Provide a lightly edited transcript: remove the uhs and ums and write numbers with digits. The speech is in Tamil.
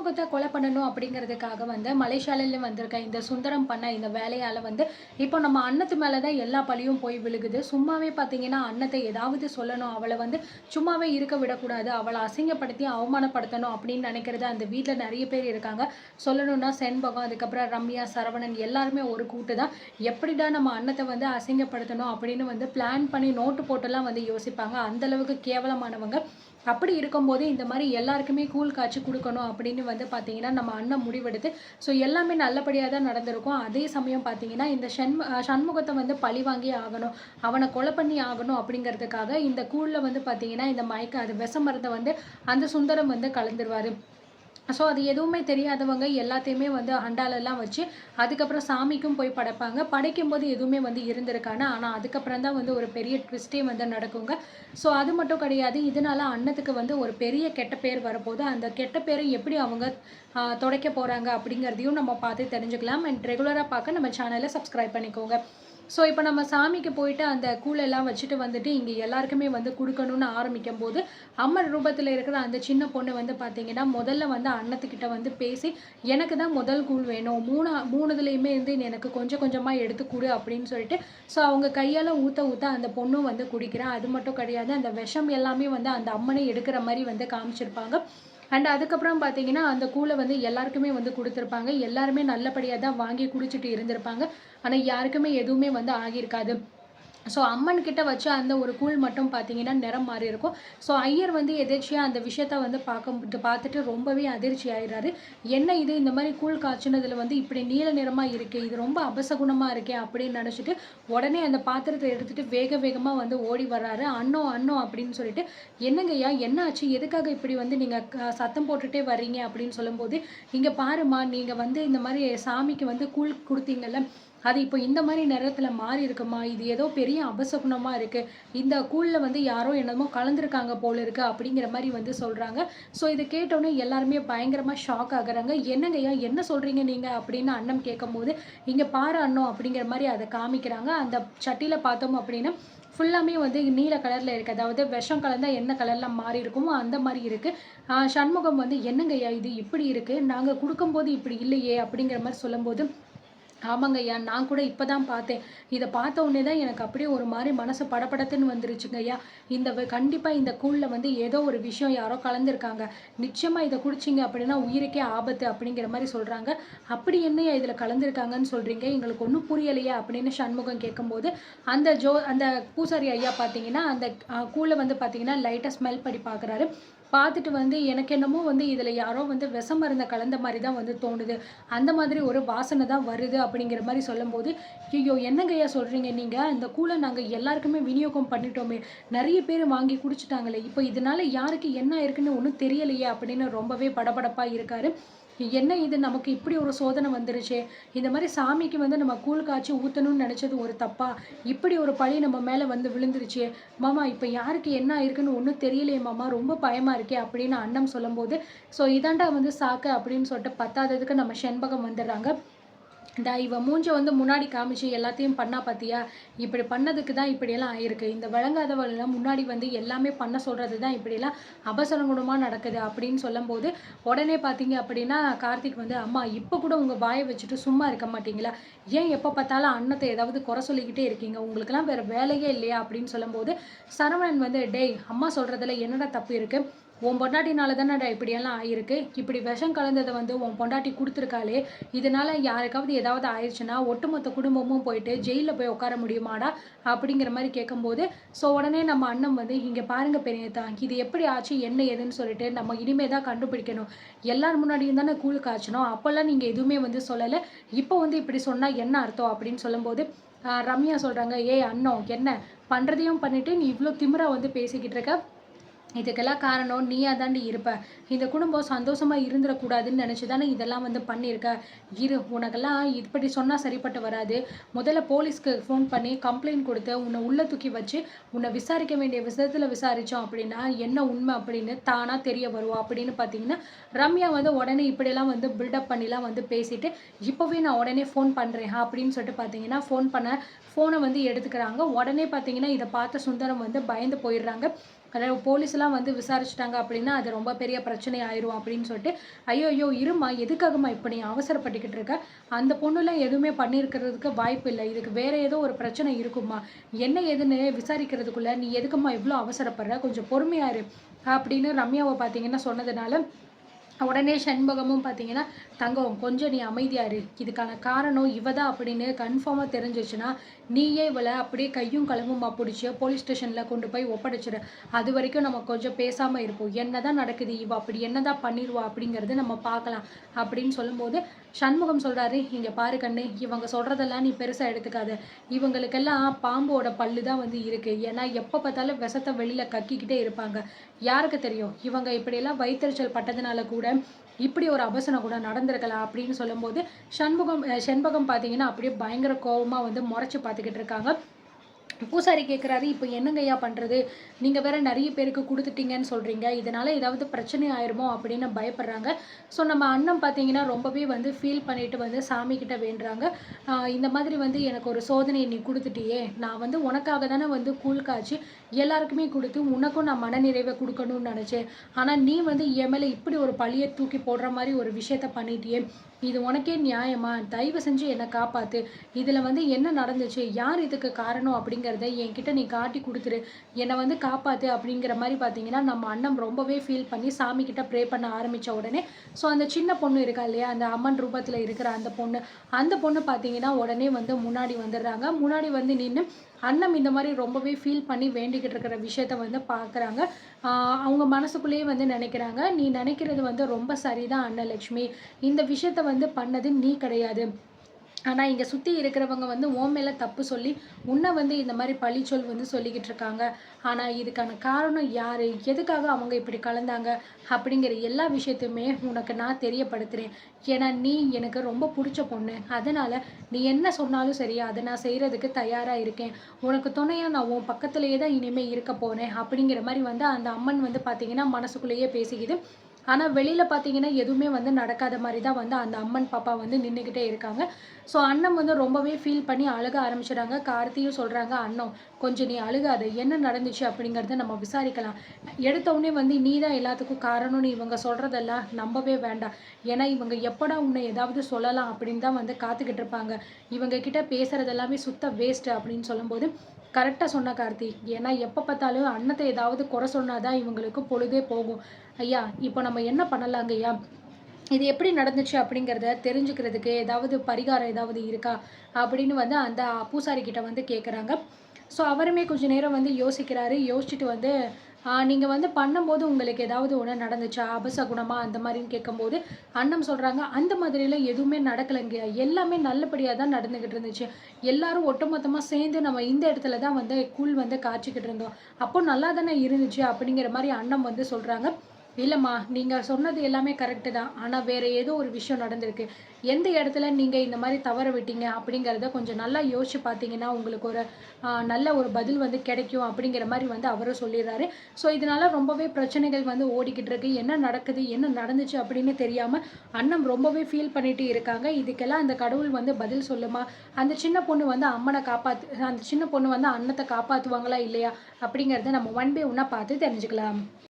சண்முகத்தை கொலை பண்ணணும் அப்படிங்கிறதுக்காக வந்து மலேசியாவிலேருந்து வந்திருக்க இந்த சுந்தரம் பண்ண இந்த வேலையால் வந்து இப்போ நம்ம அன்னத்து மேலே தான் எல்லா பழியும் போய் விழுகுது. சும்மாவே பார்த்தீங்கன்னா அன்னத்தை ஏதாவது சொல்லணும், அவளை வந்து சும்மாவே இருக்க விடக்கூடாது, அவளை அசிங்கப்படுத்தி அவமானப்படுத்தணும் அப்படின்னு நினைக்கிறது அந்த வீட்டில் நிறைய பேர் இருக்காங்க. சொல்லணும்னா செண்பகம், அதுக்கப்புறம் ரம்யா, சரவணன் எல்லாருமே ஒரு கூட்டு தான். எப்படிடா நம்ம அன்னத்தை வந்து அசிங்கப்படுத்தணும் அப்படின்னு வந்து பிளான் பண்ணி நோட்டு போட்டுலாம் வந்து யோசிப்பாங்க. அந்தளவுக்கு கேவலமானவங்க. அப்படி இருக்கும்போது இந்த மாதிரி எல்லாருக்குமே கூழ் காய்ச்சி கொடுக்கணும் அப்படின்னு வந்து பார்த்தீங்கன்னா நம்ம அண்ணன் முடிவெடுத்து ஸோ எல்லாமே நல்லபடியாக தான் நடந்திருக்கும். அதே சமயம் பார்த்தீங்கன்னா இந்த சண்முகத்தை வந்து பழி வாங்கி ஆகணும், அவனை கொலை பண்ணி ஆகணும் அப்படிங்கிறதுக்காக இந்த கூழில் வந்து பார்த்தீங்கன்னா இந்த அது விஷ மருந்தை வந்து அந்த சுந்தரம் வந்து கலந்துருவார். ஸோ அது எதுவுமே தெரியாதவங்க எல்லாத்தையுமே வந்து அண்டாலெல்லாம் வச்சு அதுக்கப்புறம் சாமிக்கும் போய் படைப்பாங்க. படைக்கும்போது எதுவுமே வந்து இருந்திருக்காங்க. ஆனால் அதுக்கப்புறம் தான் வந்து ஒரு பெரிய ட்விஸ்ட்டே வந்து நடக்குங்க. ஸோ அது மட்டும் கிடையாது, இதனால அன்னத்துக்கு வந்து ஒரு பெரிய கெட்ட பேர் வரப்போது. அந்த கெட்ட பேரை எப்படி அவங்க துடைக்க போகிறாங்க அப்படிங்கிறதையும் நம்ம பார்த்து தெரிஞ்சுக்கலாம். அண்ட் ரெகுலராக பார்க்க நம்ம சேனலை சப்ஸ்கிரைப் பண்ணிக்கோங்க. ஸோ இப்போ நம்ம சாமிக்கு போயிட்டு அந்த கூழெல்லாம் வச்சுட்டு வந்துட்டு இங்கே எல்லாருக்குமே வந்து கொடுக்கணும்னு ஆரம்பிக்கும் போது அம்மன் ரூபத்தில் இருக்கிற அந்த சின்ன பொண்ணு வந்து பார்த்தீங்கன்னா முதல்ல வந்து அன்னத்துக்கிட்ட வந்து பேசி எனக்கு தான் முதல் கூழ் வேணும், மூணுதுலேயுமே இருந்து எனக்கு கொஞ்சம் கொஞ்சமாக எடுத்து கொடு அப்படின்னு சொல்லிட்டு ஸோ அவங்க கையால் ஊற்ற அந்த பொண்ணும் வந்து குடிக்கிறா. அது மட்டும் கிடையாது, அந்த விஷம் எல்லாமே வந்து அந்த அம்மனை எடுக்கிற மாதிரி வந்து காமிச்சிருப்பாங்க. அண்ட் அதுக்கப்புறம் பார்த்தீங்கன்னா அந்த கூழை வந்து எல்லாருக்குமே வந்து கொடுத்துருப்பாங்க. எல்லாருமே நல்லபடியாக தான் வாங்கி குடிச்சிட்டு இருந்திருப்பாங்க. ஆனால் யாருக்குமே எதுவுமே வந்து ஆகியிருக்காது. ஸோ அம்மன் கிட்ட வச்சு அந்த ஒரு கூழ் மட்டும் பார்த்தீங்கன்னா நிறம் மாறி இருக்கும். ஸோ ஐயர் வந்து எதிர்ச்சியாக அந்த விஷயத்த வந்து பார்த்துட்டு ரொம்பவே அதிர்ச்சி ஆயிடுறாரு. என்ன இது, இந்த மாதிரி கூழ் காய்ச்சினதில் வந்து இப்படி நீல நிறமாக இருக்குது, இது ரொம்ப அபசகுணமாக இருக்கே அப்படின்னு நினச்சிட்டு உடனே அந்த பாத்திரத்தை எடுத்துகிட்டு வேக வேகமாக வந்து ஓடி வர்றாரு. அண்ணோ அண்ணோ அப்படின்னு சொல்லிட்டு என்னங்கய்யா என்ன ஆச்சு, எதுக்காக இப்படி வந்து நீங்கள் சத்தம் போட்டுகிட்டே வர்றீங்க அப்படின்னு சொல்லும்போது இங்கே பாருமா, நீங்கள் வந்து இந்த மாதிரி சாமிக்கு வந்து கூழ் கொடுத்தீங்கல்ல, அது இப்போ இந்த மாதிரி நேரத்தில் மாறி இருக்குமா, இது ஏதோ பெரிய அபசகுணமாக இருக்குது, இந்த கூழில் வந்து யாரோ என்னமோ கலந்துருக்காங்க போல இருக்குது அப்படிங்கிற மாதிரி வந்து சொல்கிறாங்க. ஸோ இதை கேட்டோன்னே எல்லாருமே பயங்கரமாக ஷாக் ஆகுறாங்க. என்னங்கய்யா என்ன சொல்கிறீங்க நீங்கள் அப்படின்னு அண்ணன் கேட்கும்போது இங்கே பாரு அண்ணம் அப்படிங்கிற மாதிரி அதை காமிக்கிறாங்க. அந்த சட்டியில் பார்த்தோம் அப்படின்னா ஃபுல்லாமே வந்து நீல கலரில் இருக்குது, அதாவது விஷம் கலந்தால் என்ன கலரில் மாறி இருக்குமோ அந்த மாதிரி இருக்குது. சண்முகம் வந்து என்னங்கய்யா இது இப்படி இருக்குது, நாங்கள் கொடுக்கும்போது இப்படி இல்லையே அப்படிங்கிற மாதிரி சொல்லும்போது ஆமாங்க ஐயா, நான் கூட இப்போ தான் பார்த்தேன், இதை பார்த்த உடனே தான் எனக்கு அப்படியே ஒரு மாதிரி மனசு படபடத்துன்னு வந்துருச்சுங்க ஐயா. கண்டிப்பாக இந்த கூழில் வந்து ஏதோ ஒரு விஷயம் யாரோ கலந்துருக்காங்க, நிச்சயமாக இதை குடிச்சிங்க அப்படின்னா உயிருக்கே ஆபத்து அப்படிங்கிற மாதிரி சொல்கிறாங்க. அப்படி என்னையா இதில் கலந்துருக்காங்கன்னு சொல்கிறீங்க, எங்களுக்கு ஒன்றும் புரியலையா அப்படின்னு சண்முகம் கேட்கும்போது அந்த பூசாரி ஐயா பார்த்தீங்கன்னா அந்த கூழை வந்து பார்த்தீங்கன்னா லைட்டாக ஸ்மெல் பண்ணி பார்க்குறாரு. பார்த்துட்டு வந்து எனக்கு என்னமோ வந்து இதில் யாரோ வந்து விஷ மருந்தை கலந்த மாதிரி தான் வந்து தோணுது, அந்த மாதிரி ஒரு வாசனை தான் வருது அப்படிங்கிற மாதிரி சொல்லும்போது ஐயோ என்னங்கய்யா சொல்கிறீங்க நீங்கள், இந்த கூழை நாங்கள் எல்லாருக்குமே விநியோகம் பண்ணிட்டோமே, நிறைய பேர் வாங்கி குடிச்சிட்டாங்களே, இப்போ இதனால் யாருக்கு என்ன இருக்குன்னு ஒன்றும் தெரியலையே அப்படின்னு ரொம்பவே படபடப்பாக இருக்கார். என்ன இது நமக்கு இப்படி ஒரு சோதனை வந்துருச்சே, இந்த மாதிரி சாமிக்கு வந்து நம்ம கூழ் காய்ச்சி ஊற்றணும்னு நினச்சது ஒரு தப்பா, இப்படி ஒரு பழி நம்ம மேலே வந்து விழுந்துருச்சே மாமா, இப்போ யாருக்கு என்ன ஆயிருக்குன்னு ஒன்றும் தெரியலையே மாமா, ரொம்ப பயமாக இருக்கே அப்படின்னு அண்ணன் சொல்லும்போது ஸோ இதாண்டா வந்து சாக்கு அப்படின்னு சொல்லிட்டு பத்தாததுக்கு நம்ம செண்பகம் வந்துடுறாங்க. இவ மூஞ்ச வந்து முன்னாடி காமிச்சு எல்லாத்தையும் பண்ணா பார்த்தியா, இப்படி பண்ணதுக்கு தான் இப்படியெல்லாம் ஆயிருக்கு, இந்த விளங்காதவள்லாம் முன்னாடி வந்து எல்லாமே பண்ண சொல்கிறது தான் இப்படியெல்லாம் அபசரகுணமாக நடக்குது அப்படின்னு சொல்லும்போது உடனே பார்த்தீங்க அப்படின்னா கார்த்திக் வந்து அம்மா இப்போ கூட உங்கள் வாயை வச்சுட்டு சும்மா இருக்க மாட்டீங்களா, ஏன் எப்போ பார்த்தாலும் அன்னத்தை ஏதாவது குறை சொல்லிக்கிட்டே இருக்கீங்க, உங்களுக்கெல்லாம் வேறு வேலையே இல்லையா அப்படின்னு சொல்லும்போது சரவணன் வந்து டேய் அம்மா சொல்கிறதுல என்னடா தப்பு இருக்குது, உன் பொண்டாட்டினால தானடா இப்படியெல்லாம் ஆயிருக்கு, இப்படி விஷம் கலந்ததை வந்து உன் பொண்டாட்டி கொடுத்துருக்காளே, இதனால் யாருக்காவது ஏதாவது ஆயிடுச்சுன்னா ஒட்டுமொத்த குடும்பமும் போயிட்டு ஜெயிலில் போய் உட்கார முடியுமாடா அப்படிங்கிற மாதிரி கேட்கும்போது ஸோ உடனே நம்ம அண்ணன் வந்து இங்கே பாருங்கள் பெரியதா, இது எப்படி ஆச்சு என்ன ஏதுன்னு சொல்லிட்டு நம்ம இனிமே தான் கண்டுபிடிக்கணும், எல்லார் முன்னாடியும் தானே கூழ் காய்ச்சணும், அப்போல்லாம் நீங்கள் எதுவுமே வந்து சொல்லலை, இப்போ வந்து இப்படி சொன்னால் என்ன அர்த்தம் அப்படின்னு சொல்லும்போது ரம்யா சொல்கிறாங்க, ஏய் அண்ணன் என்ன பண்ணுறதையும் பண்ணிவிட்டு நீ இவ்வளோ திமிரா வந்து பேசிக்கிட்டு இருக்க, இதுக்கெல்லாம் காரணம் நீயா தாண்டி இருப்ப, இந்த குடும்பம் சந்தோஷமாக இருந்துடக்கூடாதுன்னு நினச்சி தானே இதெல்லாம் வந்து பண்ணியிருக்க, உனக்கெல்லாம் இப்படி சொன்னால் சரிப்பட்டு வராது, முதல்ல போலீஸ்க்கு ஃபோன் பண்ணி கம்ப்ளைண்ட் கொடுத்து உன்னை உள்ளே தூக்கி வச்சு உன்னை விசாரிக்க வேண்டிய விஷயத்தில் விசாரித்தோம் அப்படின்னா என்ன உண்மை அப்படின்னு தானாக தெரிய வருவோம் அப்படின்னு பார்த்தீங்கன்னா ரம்யா வந்து உடனே இப்படியெல்லாம் வந்து பில்டப் பண்ணிலாம் வந்து பேசிட்டு இப்போவே நான் உடனே ஃபோன் பண்ணுறேன் அப்படின்னு சொல்லிட்டு பார்த்தீங்கன்னா ஃபோனை வந்து எடுத்துக்கிறாங்க. உடனே பார்த்தீங்கன்னா இதை பார்த்த சுந்தரம் வந்து பயந்து போயிடுறாங்க. அதாவது போலீஸ்லாம் வந்து விசாரிச்சுட்டாங்க அப்படின்னா, அது ரொம்ப பெரிய பிரச்சனை ஆயிரும் அப்படின்னு சொல்லிட்டு, "ஐய்யய்யோ! இரும்மா, எதுக்காகம்மா இப்ப நீ அவசரப்பட்டுக்கிட்டு இருக்க? அந்த பொண்ணுலாம் எதுவுமே பண்ணியிருக்கிறதுக்கு வாய்ப்பு இல்ல. இதுக்கு வேற ஏதோ ஒரு பிரச்சனை இருக்கும்மா. என்ன ஏதுன்னு விசாரிக்கிறதுக்குள்ள நீ எதுக்கும்மா இவ்ளோ அவசரப்படுற? கொஞ்சம் பொறுமையா இரு." அப்படின்னு ரம்யாவ பார்த்தீங்கன்னா சொன்னதுனால, உடனே சண்முகமும் பார்த்தீங்கன்னா, "தங்கம் கொஞ்சம் நீ அமைதியா இரு. இதுக்கான காரணம் இவ தான் அப்படின்னு கன்ஃபார்மா தெரிஞ்சுச்சுன்னா, நீயே இவள அப்படியே கையும் களவுமா புடிச்சு போலீஸ் ஸ்டேஷன்ல கொண்டு போய் ஒப்படைச்சுரு. அதுவரைக்கும் நம்ம கொஞ்சம் பேசாம இருப்போம். என்னதான் நடக்குது? இவ அப்படி என்னதான் பண்ணிருவா? அப்படிங்கிறத நம்ம பார்க்கலாம்." அப்படின்னு சொல்லும்போது, சண்முகம் சொல்றாரு, "இங்க பாரு கண்ணு, இவங்க சொல்றதெல்லாம் நீ பெருசா எடுத்துக்காத. இவங்களுக்கெல்லாம் பாம்போட பல்லு தான் வந்து இருக்கு. ஏன்னா எப்ப பார்த்தாலும் விஷத்த வெளியில கக்கிக்கிட்டே இருப்பாங்க. யாருக்கு தெரியும்? இவங்க இப்படியெல்லாம் வயித்தெரிச்சல் பட்டதுனால கூட, இப்படி ஒரு அபசனம் கூட நடந்திருக்கலாம்." அப்படின்னு சொல்லும்போது, செண்பகம் பார்த்தீங்கன்னா, அப்படியே பயங்கர கோவமா வந்து மொறச்சு பார்த்துக்கிட்டு இருக்காங்க. பூசாரி கேட்குறாரு, "இப்ப என்னங்கய்யா பண்றது? நீங்க வேற நெறைய பேருக்கு குடுத்துட்டீங்கன்னு சொல்றீங்க. இதனால ஏதாவது பிரச்சனை ஆயிருமோ?" அப்படின்னு பயப்படுறாங்க. ஸோ நம்ம அண்ணன் பார்த்தீங்கன்னா, ரொம்பவே வந்து ஃபீல் பண்ணிட்டு வந்து சாமிகிட்ட வேண்டுறாங்க. இந்த மாதிரி வந்து எனக்கு ஒரு சோதனைய நீ குடுத்துட்டியே! நான் வந்து உனக்காக தானே வந்து கூழ் காய்ச்சி எல்லாருக்குமே குடுத்து, உனக்கும் நான் மனநிறைவ குடுக்கணும்னு நெனச்சேன். ஆனா நீ வந்து என் மேல இப்படி ஒரு பழிய தூக்கி போடுற மாரி ஒரு விஷயத்த பண்ணிட்டியே! இது உனக்கே நியாயமா? தயவு செஞ்சு என்ன காப்பாத்து. இதுல வந்து என்ன நடந்துச்சு? யார் இதுக்கு காரணம்? அப்படிங்கிறத என்கிட்ட நீ காட்டி குடுத்துரு. என்ன வந்து காப்பாத்து." அப்படிங்கிற மாரி பார்த்தீங்கன்னா, நம்ம அண்ணன் ரொம்பவே ஃபீல் பண்ணி சாமி கிட்ட ப்ரே பண்ண ஆரம்பிச்ச உடனே, ஸோ அந்த சின்ன பொண்ணு இருக்கா இல்லையா? அந்த அம்மன் ரூபத்துல இருக்கிற அந்த பொண்ணு பார்த்தீங்கன்னா, உடனே வந்து முன்னாடி வந்துடுறாங்க. முன்னாடி வந்து நின்னு அண்ணன் இந்த மாரி ரொம்பவே ஃபீல் பண்ணி வேண்டிக்கிட்டு இருக்கிற விஷயத்த வந்து பார்க்குறாங்க. ஆ அவங்க மனசுக்குள்ளேயே வந்து நெனைக்கிறாங்க, "நீ நெனைக்கிறது வந்து ரொம்ப சரிதான் அன்னலட்சுமி. இந்த விஷயத்த வந்து பண்ணது நீ கிடையாது. ஆனா, இங்க சுத்தி இருக்கிறவங்க வந்து உன் மேல தப்பு சொல்லி, உன்ன வந்து இந்த மாரி பழிச்சொல் வந்து சொல்லிக்கிட்டு இருக்காங்க. ஆனா, இதுக்கான காரணம் யாரு? எதுக்காக அவங்க இப்படி கலந்தாங்க? அப்படிங்கிற எல்லா விஷயத்தையுமே உனக்கு நான் தெரியப்படுத்துறேன். ஏன்னா, நீ எனக்கு ரொம்ப புடிச்ச பொண்ணு. அதனால நீ என்ன சொன்னாலும் சரி, அத நான் செய்றதுக்கு தயாரா இருக்கேன். உனக்கு துணையா நான் உன் பக்கத்திலேயே தான் இனிமே இருக்க போறேன்." அப்படிங்கிற மாரி வந்து அந்த அம்மன் வந்து பார்த்தீங்கன்னா, மனசுக்குள்ளேயே பேசிக்குது. ஆனா, வெளியில பார்த்தீங்கன்னா, எதுவுமே வந்து நடக்காத மாரி தான் வந்து அந்த அம்மன் பாப்பா வந்து நின்னுகிட்டே இருக்காங்க. ஸோ அண்ணன் வந்து ரொம்பவே ஃபீல் பண்ணி அழுக ஆரம்பிச்சுடுறாங்க. கார்த்தியும் சொல்றாங்க, "அண்ணோம் கொஞ்சம் நீ அழுகாத. என்ன நடந்துச்சு அப்படிங்கிறத நம்ம விசாரிக்கலாம். எடுத்தவுனே வந்து நீ தான் எல்லாத்துக்கும் காரணம்னு இவங்க சொல்றதெல்லாம் நம்பவே வேண்டாம். ஏன்னா இவங்க எப்படா உன்னை ஏதாவது சொல்லலாம் அப்படின்னு தான் வந்து காத்துக்கிட்டு இருப்பாங்க. இவங்க கிட்ட பேசுறது எல்லாமே சுத்த வேஸ்ட்." அப்படின்னு சொல்லும்போது, "கரெக்ட்டா சொன்ன கார்த்தி. ஏன்னா எப்ப பார்த்தாலும் அண்ணத்த ஏதாவது குறை சொன்னா தான் இவங்களுக்கு பொழுதே போகும். ஐயா, இப்போ நம்ம என்ன பண்ணலாங்கய்யா? இது எப்படி நடந்துச்சு அப்படிங்கிறத தெரிஞ்சுக்கிறதுக்கு ஏதாவது பரிகாரம் ஏதாவது இருக்கா?" அப்படின்னு வந்து அந்த பூசாரி கிட்ட வந்து கேட்குறாங்க. ஸோ அவருமே கொஞ்ச நேரம் வந்து யோசிக்கிறாரு. யோசிச்சுட்டு வந்து, நீங்க வந்து பண்ணும்போது உங்களுக்கு ஏதாவது ஒண்ணு நடந்துச்சா? அபசகுனமா அந்த மாரின்னு கேட்கும்போது, அண்ணன் சொல்றாங்க, "அந்த மாதிரிலாம் எதுவுமே நடக்கலங்க. எல்லாமே நல்லபடியா தான் நடந்துகிட்டு இருந்துச்சு. எல்லாரும் ஒட்டுமொத்தமா சேர்ந்து நம்ம இந்த இடத்துல தான் வந்து கூழ் வந்து காய்ச்சிக்கிட்டு இருந்தோம். அப்போ நல்லா தானே இருந்துச்சு." அப்படிங்கிற மாரி அண்ணன் வந்து சொல்றாங்க. "இல்லம்மா, நீங்க சொன்னது எல்லாமே கரெக்ட்டு தான். ஆனா வேற ஏதோ ஒரு விஷயம் நடந்திருக்கு. எந்த இடத்துல நீங்க இந்த மாரி தவற விட்டீங்க அப்படிங்கிறத கொஞ்சம் நல்லா யோசிச்சு பார்த்தீங்கன்னா, உங்களுக்கு ஒரு நல்ல ஒரு பதில் வந்து கிடைக்கும்." அப்படிங்கிற மாரி வந்து அவரும் சொல்லிர்றாரு. ஸோ இதனால ரொம்பவே பிரச்சனைகள் வந்து ஓடிக்கிட்டு இருக்கு. என்ன நடக்குது? என்ன நடந்துச்சு? அப்படின்னு தெரியாம அண்ணன் ரொம்பவே ஃபீல் பண்ணிட்டு இருக்காங்க. இதுக்கெல்லாம் அந்த கடவுள் வந்து பதில் சொல்லுமா? அந்த சின்ன பொண்ணு வந்து அந்த சின்ன பொண்ணு வந்து அண்ணத்த காப்பாத்துவாங்களா? இல்லையா? அப்படிங்கிறத நம்ம ஒன் பை ஒன்னா பார்த்து தெரிஞ்சுக்கலாம்.